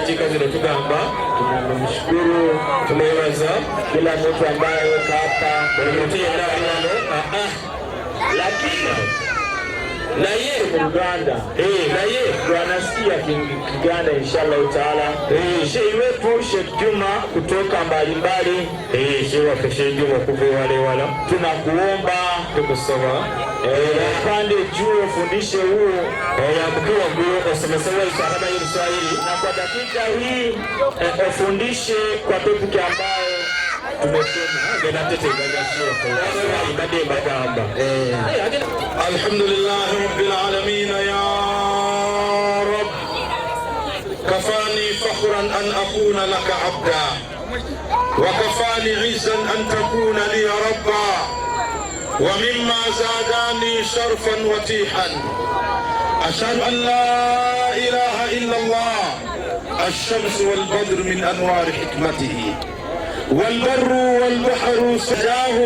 katika zile tugamba. Tunamshukuru, tumewaza kila mtu ambaye yuko hapa kuletea lakini na yeye Muganda na yeye wanasikia Kiganda inshallah taala. Sheikh wetu Sheikh Juma kutoka mbalimbali Sheikh Juma kwa wale tunakuomba tukusoma pande juu ufundishe huu ya mkuu wa nguo usemesema kama hiyo Kiswahili, na kwa dakika hii ufundishe kwa topic ambayo الحمد لله رب العالمين يا رب كفاني فخرا أن أكون لك عبدا وكفاني عزا أن تكون لي ربا ومما زاداني شرفا وتيحا أشهد أن لا إله إلا الله الشمس والبدر من أنوار حكمته والبر والبحر سجاه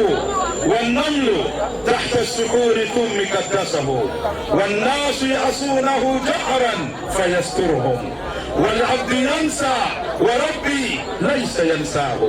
والنمل تحت السحور ثم قدسه والناس يعصونه جهرا فيسترهم والعبد ينسى وربي ليس ينساه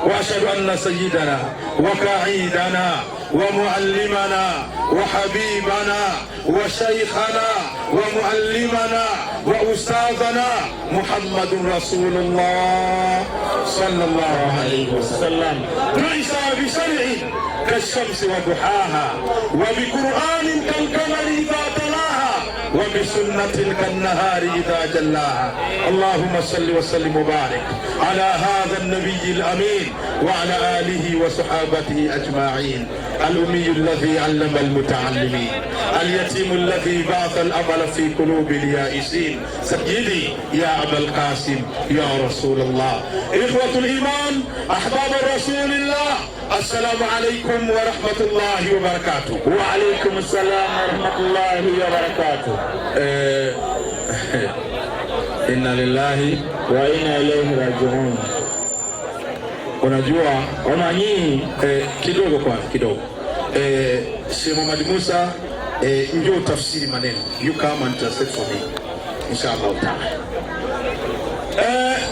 وأشهد أن سيدنا وقائدنا ومعلمنا وحبيبنا وشيخنا ومعلمنا وأستاذنا محمد رسول الله صلى الله عليه وسلم ليس بشرع كالشمس وضحاها وبقرآن كالقمر إذا تلاها وبسنة كالنهار إذا جلاها. اللهم صل وسلم وبارك على هذا النبي الأمين وعلى آله وصحابته أجمعين، الأمي الذي علم المتعلمين، اليتيم الذي بعث الأمل في قلوب اليائسين، سيدي يا أبا القاسم يا رسول الله. إخوة الإيمان أحباب رسول الله، السلام عليكم ورحمة الله وبركاته. وعليكم السلام ورحمة الله وبركاته. Inna lillahi wa inna ilayhi raji'un. Unajua ona nyinyi kidogo Sheikh Muhammad Musa njoo tafsiri maneno, you come and translate for me inshallah taala.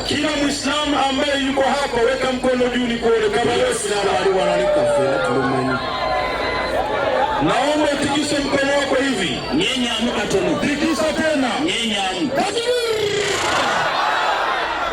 Kila Muislamu ambaye yuko hapa weka mkono juu nikuone kama Waislamu wanalika. Naomba tikise mkono wako hivi. Nyenya amka tena. Tikisa tena. Nyenya amka.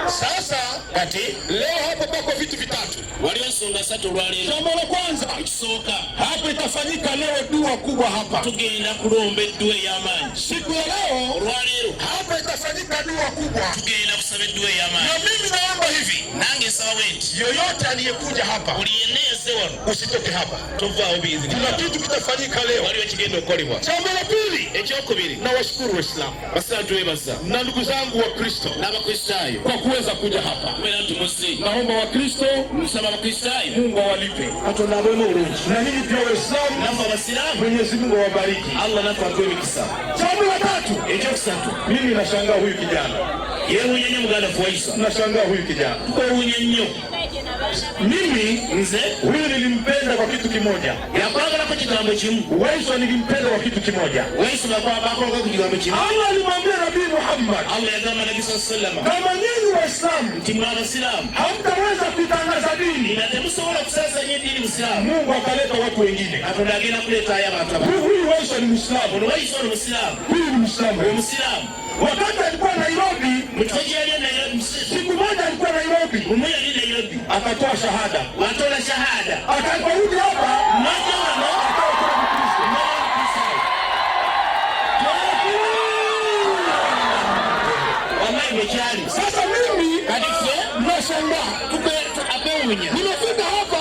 Sasa kati leo hapo pako vitu vitatu. Waliosonga sato lwale. Jambo la kwanza kisoka. Hapa itafanyika leo dua kubwa hapa. Tugenda kulombe dua ya amani. Siku ya leo lwalero hapa itafanyika dua kubwa. Tugenda kusaba dua ya amani. Na mimi naomba hivi. Nange sawa wendi. Yoyote aliyekuja hapa ulieneze wano usitoke hapa. Tovao bizi. Kuna kitu kitafanyika leo. Waliyo kigendo kolibwa. Jambo la pili. Ekyokubiri. Na washukuru Waislamu. Basatu webaza. Na ndugu zangu wa Kristo. Na Bakristayo. Kwa kuweza kuja hapa. Mwela tumusi. Naomba wa Kristo. Msama Bakristayo. Mungu awalipe. Hatunabwemo uruji. Na hili pia Waislamu. Nafa Waislamu. Mwenyezi Mungu awabariki. Allah nafa atuwe kisa. Jambo la tatu. Ekyosatu. Mimi nashangaa huyu kijana. Yeye unyenye muganda fuwaisa. Nashangaa huyu kijana. Tuko unyenyo. Mimi nze huyu nilimpenda kwa kitu kimoja. Ya kwanza na kitambo chimu. Wewe nilimpenda kwa kitu kimoja. Wewe kwa bako kwa kitambo chimu. Allah alimwambia Nabii Muhammad. Allah yagama Nabii sallallahu kama nyinyi Waislamu timwa Waislamu hamtaweza kutangaza dini. Inatemusola kusasa nyinyi dini Muislamu. Mungu akaleta watu wengine. Atundagena kuleta haya watu. Huyu Wewe ni Muislamu. Wewe ni Muislamu. Huyu ni Muislamu. Wewe Muislamu. Wakati alikuwa Nairobi, mtoji alienda siku moja alikuwa Nairobi. Mmoja alienda Nairobi. Akatoa shahada. Watoa shahada. Akaporudi hapa, mmoja sasa mimi nashangaa nimefika hapa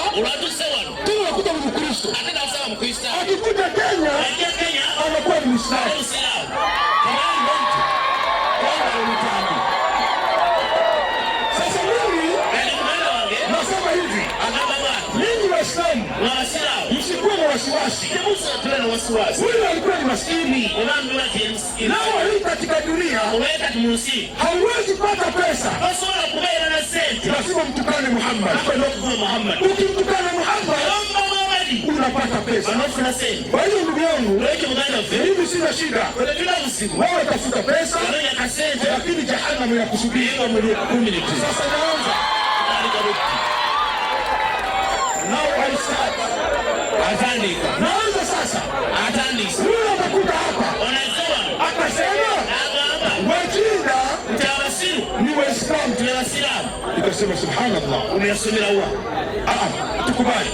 tunakuta Mkristo akikuja Kenya anakuwa ni Muislamu. Sasa mimi nasema hivi, ninyi Waislamu msikuwe na wasiwasi. Huyu alikuwa ni maskini. Leo hii katika dunia hauwezi pata pesa, lazima mtukane Muhammad. Ukimtukana Muhammad hii unapata pesa. Kwa hiyo ndugu yangu, mimi sina shida. Wewe tafuta pesa, lakini jehanamu inakusubiri. Sasa naanza. Now I start. Atandika. Naanza sasa. Atandika. Wewe utakuta hapa. Unasema. Akasema. Wajinga. Ni Waislamu. Ni Waislamu. Nikasema subhanallah. Unayasomea huwa. Tukubali.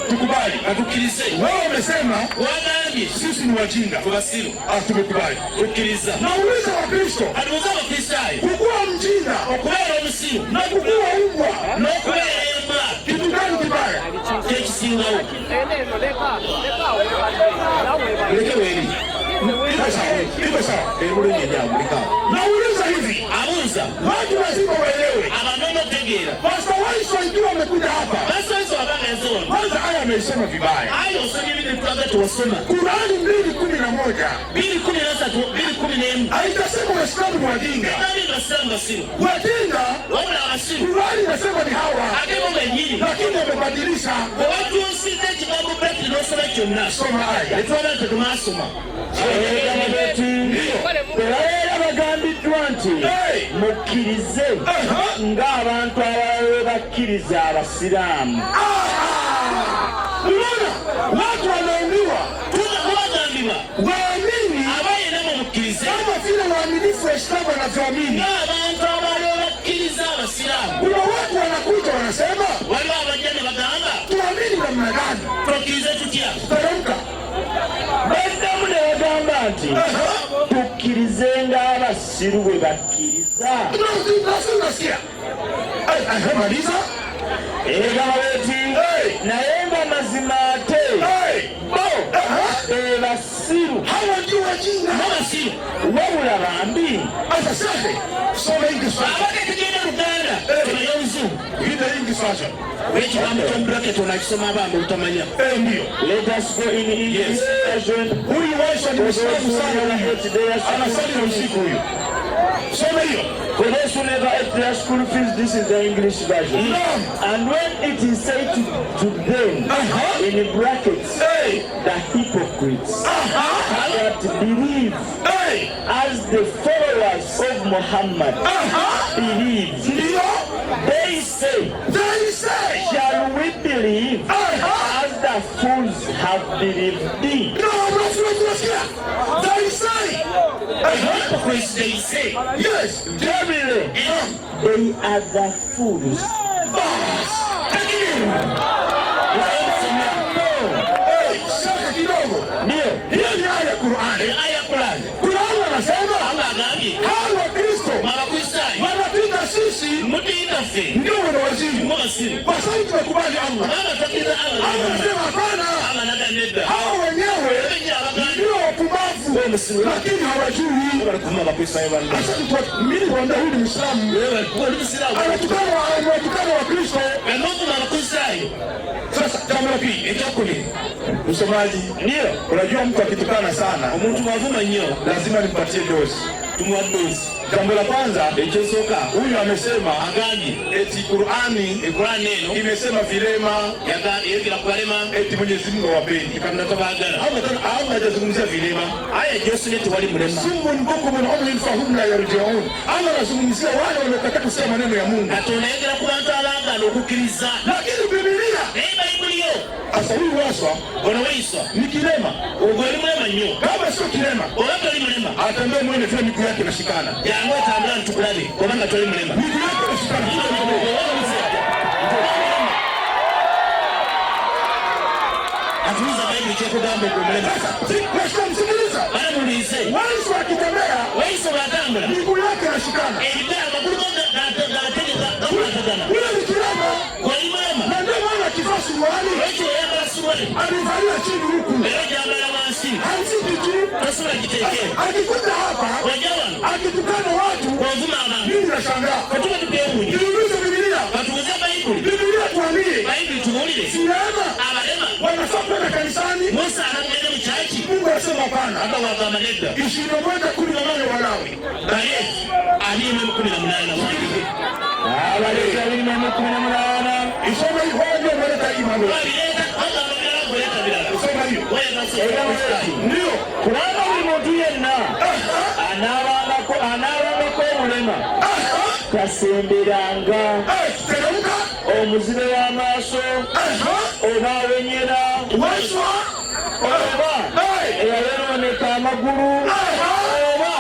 Tukubali. Atukilize. Wewe umesema wanani sisi ni wajinga. Tunasilu. Tumekubali. Tukiliza. Nauliza Wakristo. Aliuliza Wakristo. Kukua mjinga, ukubali msilu. Na kukua umbwa, na ukubali mbwa. Kitu gani kibaya? Keki singa huko. Leke wewe. Ipo sawa. Ule ni jambo likao. Nauliza hivi. Auliza. Watu lazima waelewe. Abanono tegera. Pastor Waiso ikiwa amekuja hapa. Pastor Waiso abangezona. Kwanza haya amesema vibaya. Hayo sio hivi ni tuanze tuwasoma. Qur'ani 2:11. 2:13, 2:14. Haitasema Waislamu wajinga. Nani Waislamu sio? Wajinga. Wala wasio. Qur'ani inasema ni hawa. Hakika wengine. Lakini wamebadilisha. Watu wasitaki mambo beti ndio sema kiona. Soma haya. Tuanze tumasoma. Mukirize ng'abantu abalala bakkiriza abasiraamu. Watu wanaambiwa waamini kama vile waaminifu Waislamu wanavyoamini. Kuna watu wanakuja wanasema tuamini namna gani? Teremka. Baddamu ne bagamba nti tukkirize ng'abasiru bwe bakkiriza. Maliza. Egamba beti naye nga mazima ate bo basiru. Hawa ndio wajinga. Wabula bambi. Soma English version. Which I'm from bracket when I saw my Bible to my let us go in English version. Who you want to Muislamu sana today anasali usiku huyo. Soma hiyo. For those who never ate their school fees, this is the English version. And when it is said to them in brackets, the hypocrites that believe as the followers of Muhammad believe, they say, shall we believe as the fools have believed thee? They say, hypocrites, they say, yes, verily, they are the fools. Ndio wana wazimu. Kwa sababu tumekubali Allah. Anasema hapana. Hao wenyewe ndio wapumbavu. Lakini hawajui. Sasa mimi naomba huyu Muislamu. Anatukana Wakristo. Sasa jambo la pili, etakuli. Msomaji, ndio. Unajua mtu akitukana sana, mtu mavuma nyeo, lazima nimpatie dozi. Tumwadozi. Jambo la kwanza, huyu amesema agani eti Qur'ani neno imesema vilema eti Mwenyezi Mungu hawapendi. Au hajazungumzia vilema. Haya Yesu ni wali mrema. Sumbu mbuku min umri fahum la yarji'un. Ama anazungumzia wale waliokata kusema maneno ya Mungu. Atunaendelea kuanza alanga lokukiriza. Lakini Biblia, Biblia. Asa huyu waswa, wanawaiswa. Ni kilema. Ugoli mrema nyo. Kama sio kilema, wala mrema. Atambie mwene vile miguu yake inashikana. Yango tambula tukulani. Kwa maana tole mrema. Miguu yake inashikana. Atuliza Biblia chako gambo kwa mrema. Sasa msikiliza. Bana muulize. Waiso akitembea, waiso watambula. Miguu yake inashikana. Ndio makuru Wewe ni kilema. Kwa imama. Na ndio maana kivaa suruali. Wewe yamba suruali. Alivalia chini huku. Wewe jambo la wasi. Haisiki tu. Tasura kiteke. Akikuja hapa. Wajawan. Akitukana watu. Kwa zuma ama. Mimi nashangaa. Katuka tupeuni. Niulize Biblia. Watuuze Biblia. Biblia tuambie. Biblia tumuulile. Sinema. Abalema. Wanafaa kwenda kanisani. Musa anakwenda mchachi. Mungu anasema hapana. Hata wakamaneda. 21:18 Walawi. Bali alimu 18 na wali. Isome hivyo ndio mleta imani. Walileta hata hiyo. Ndio kubanga buli muntu yenna anaabangako obulema kasemberanga omuzibe w'amaaso oba awenyera oba eyayonooneka amagulu oba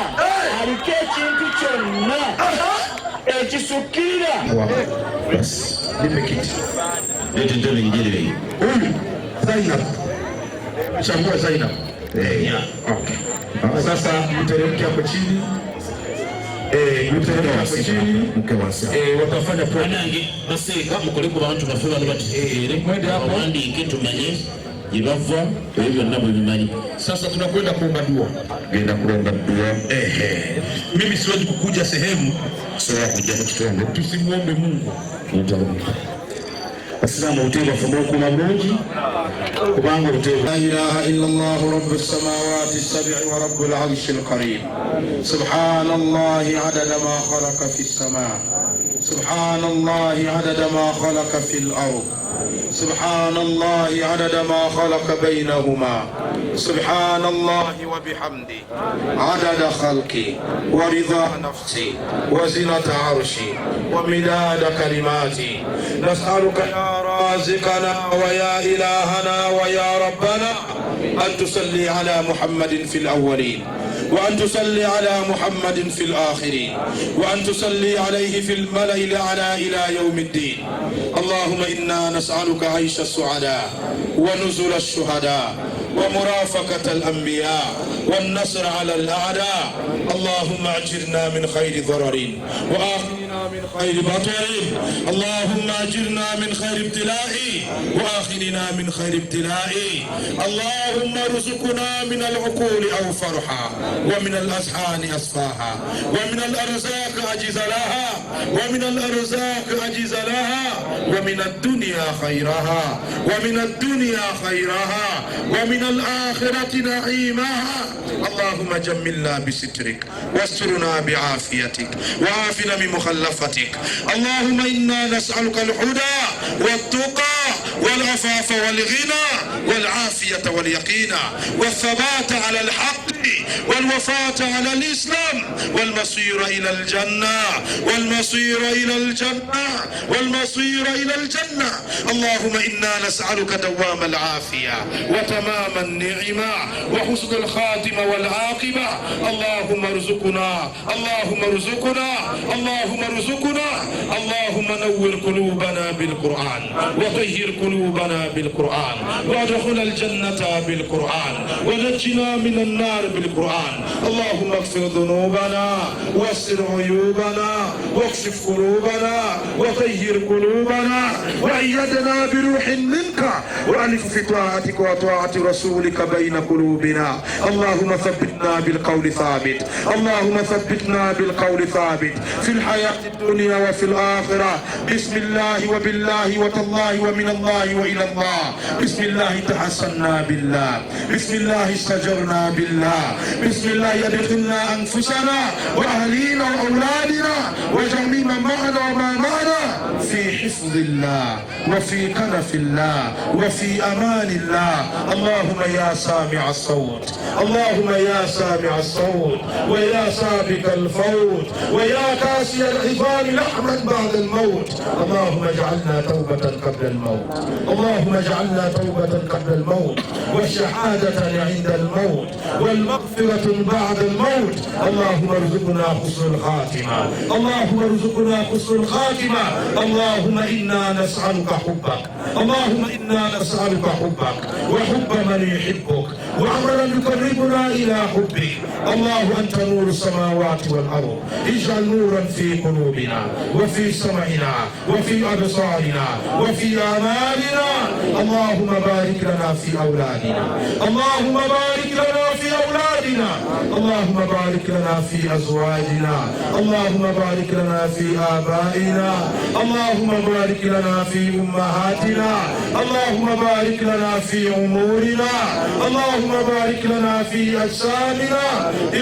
aliko ekintu kyonna ekisukkirira. Chagua Zainab. Okay. Sasa mteremke hapo chini. Mteremke hapo chini. Watafanya program. Basi kama kuliko abantu bafeba nibategeere. Mwende hapo. Wandike tumanye yebava ebyo nabo bimanyi. Sasa tunakwenda kuomba dua. Genda kuomba dua. Mimi siwezi kukuja sehemu sio kuja kutuombe. Tusimuombe Mungu. السلام عليكم ورحمة الله. لا إله إلا الله رب السماوات السبع ورب العرش الكريم. سبحان الله عدد ما خلق في السماء، سبحان الله عدد ما خلق في الأرض، سبحان الله عدد ما خلق بينهما، سبحان الله وبحمده عدد خلقي ورضا نفسي وزنة عرشي ومداد كلماتي. نسألك يا رازقنا ويا إلهنا ويا ربنا أن تصلي على محمد في الأولين، وأن تصلي على محمد في الآخرين، وأن تصلي عليه في الملأ الأعلى إلى يوم الدين. اللهم إنا نسألك عيش السعداء ونزل الشهداء ومرافقة الأنبياء والنصر على الأعداء. اللهم أجرنا من خير ضرر وآخرنا من خير بطر. اللهم أجرنا من خير ابتلاء وآخرنا من خير ابتلاء. اللهم ارزقنا من العقول أوفرها ومن الأذهان أصفاها ومن الأرزاق أجز لها ومن الأرزاق أجز لها ومن الدنيا خيرها ومن الدنيا خيرها ومن الآخرة نعيمها. اللهم جملنا بسترك واسترنا بعافيتك وعافنا من مخلفتك. اللهم إنا نسألك الهدى والتقى والعفاف والغنى والعافية واليقين والثبات على الحق والوفاة على الإسلام والمصير إلى الجنة والمصير إلى الجنة والمصير إلى الجنة. اللهم إنا نسألك دوام العافية وتمام النعمة وحسن الخاتمة والعاقبة. اللهم ارزقنا اللهم ارزقنا اللهم ارزقنا. اللهم نور قلوبنا بالقرآن وطهر قلوبنا بالقرآن وادخل الجنة بالقرآن ونجنا من النار بالقرآن. اللهم اغفر ذنوبنا واستر عيوبنا واكشف قلوبنا وطهر قلوبنا وأيدنا بروح منك وألف في طاعتك وطاعة رسولك بين قلوبنا. اللهم ثبتنا بالقول ثابت، اللهم ثبتنا بالقول ثابت في الحياة الدنيا وفي الآخرة. بسم الله وبالله وتالله ومن الله وإلى الله. بسم الله تحسنا بالله، بسم الله استجرنا بالله، بسم الله يدخلنا أنفسنا وأهلينا وأولادنا وجميع من معنا وما معنا في حفظ الله وفي كنف الله وفي أمان الله. اللهم يا سامع الصوت، اللهم يا سامع الصوت ويا سابق الفوت ويا كاسي العظام لحما بعد الموت. اللهم اجعلنا توبة قبل الموت، اللهم اجعلنا توبة قبل الموت والشهادة عند الموت والمغفرة بعد الموت. اللهم ارزقنا حسن الخاتمة، اللهم ارزقنا حسن الخاتمة. اللهم إنا نسألك حبك، اللهم إنا نسألك حبك وحب من يحبك وعملا يقربنا إلى حبك. الله أنت نور السماوات والأرض، اجعل نورا في قلوبنا وفي سمعنا وفي أبصارنا وفي آمالنا. اللهم بارك لنا في أولادنا، اللهم بارك لنا في أولادنا، اللهم بارك لنا في أزواجنا، اللهم بارك لنا في آبائنا، اللهم بارك لنا في أمهاتنا، اللهم بارك لنا في أمورنا، اللهم بارك لنا في أجسامنا.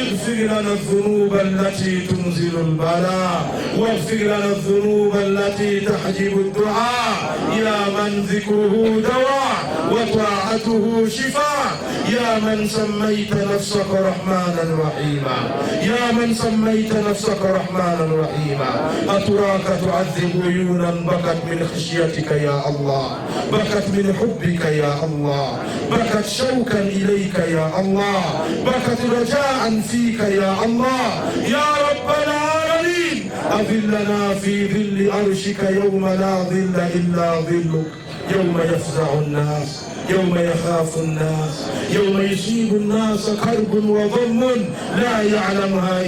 اغفر لنا الذنوب التي تنزل البلاء، واغفر لنا الذنوب التي تحجب الدعاء. يا من ذكره دواء وطاعته شفاء، يا من سميت نفسك رحمانا رحيما، يا من سميت نفسك رحمانا رحيما. أتراك تعذب عيونا بكت من خشيتك يا الله، بكت من حبك يا الله، بكت شوقا إليك يا الله، بكت رجاء فيك يا الله. يا رب العالمين أظلنا في ظل عرشك يوم لا ظل إلا ظلك، يوم يفزع الناس، يوم يخاف الناس، يوم يصيب الناس كرب وضم لا يعلمه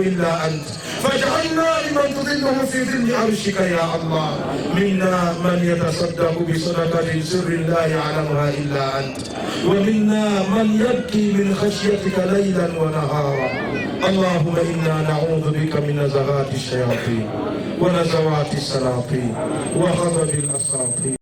إلا أنت. فاجعلنا لمن تظله في ظل عرشك يا الله. منا من يتصدق بصدقة سر لا يعلمها إلا أنت، ومنا من يبكي من خشيتك ليلا ونهارا. اللهم إنا نعوذ بك من نزغات الشياطين ونزوات السلاطين وغضب الأساطين.